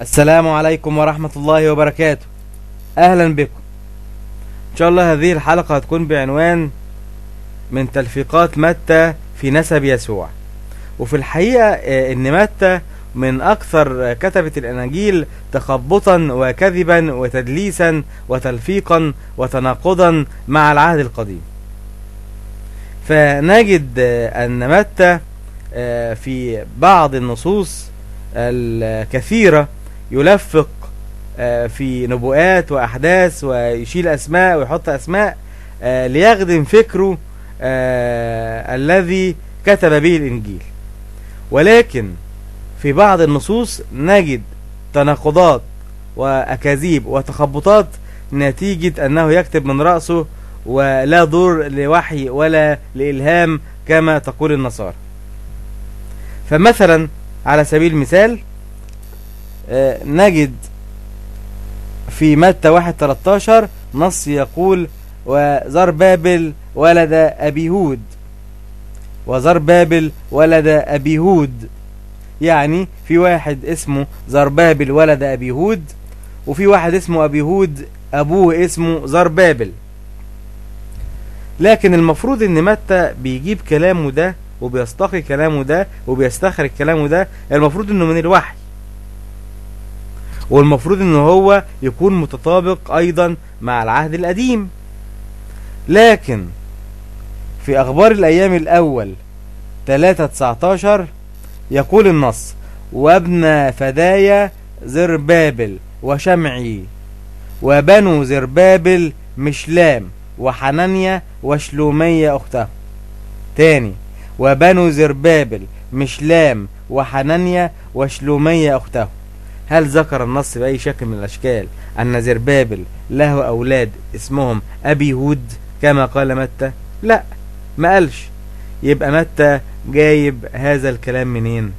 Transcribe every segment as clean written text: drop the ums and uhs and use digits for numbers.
السلام عليكم ورحمة الله وبركاته. أهلا بكم. إن شاء الله هذه الحلقة هتكون بعنوان من تلفيقات متى في نسب يسوع. وفي الحقيقة إن متى من أكثر كتبة الأناجيل تخبطا وكذبا وتدليسا وتلفيقا وتناقضا مع العهد القديم. فنجد أن متى في بعض النصوص الكثيرة يلفق في نبوءات وأحداث ويشيل أسماء ويحط أسماء ليخدم فكره الذي كتب به الإنجيل. ولكن في بعض النصوص نجد تناقضات وأكاذيب وتخبطات نتيجة أنه يكتب من رأسه ولا دور لوحي ولا لإلهام كما تقول النصارى. فمثلا على سبيل المثال نجد في متى 1:13 نص يقول: وزربابل ولد أبيهود. وزربابل ولد أبيهود، يعني في واحد اسمه زربابل ولد أبيهود، وفي واحد اسمه أبيهود أبوه اسمه زربابل. لكن المفروض ان متى بيجيب كلامه ده وبيستقي كلامه ده وبيستخرج كلامه ده، المفروض انه من الوحي، والمفروض انه هو يكون متطابق ايضا مع العهد القديم. لكن في اخبار الايام الاول 3:19 يقول النص: وابن فدايا زربابل وشمعي وبنو زربابل مشلام وحنانيا وشلومية أخته. تاني: وبنو زربابل مشلام وحنانيا وشلومية أخته. هل ذكر النص بأي شكل من الأشكال أن زربابل له أولاد اسمهم أبيهود كما قال متى؟ لا، ما قالش. يبقى متى جايب هذا الكلام منين؟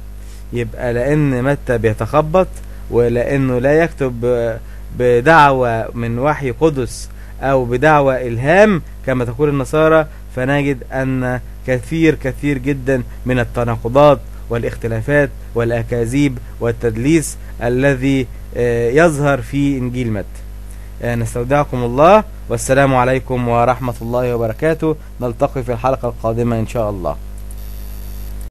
يبقى لأن متى بيتخبط، ولأنه لا يكتب بدعوة من وحي قدس أو بدعوة إلهام كما تقول النصارى. فنجد أن كثير جدا من التناقضات والاختلافات والأكاذيب والتدليس الذي يظهر في إنجيل متى. نستودعكم الله، والسلام عليكم ورحمة الله وبركاته. نلتقي في الحلقة القادمة إن شاء الله.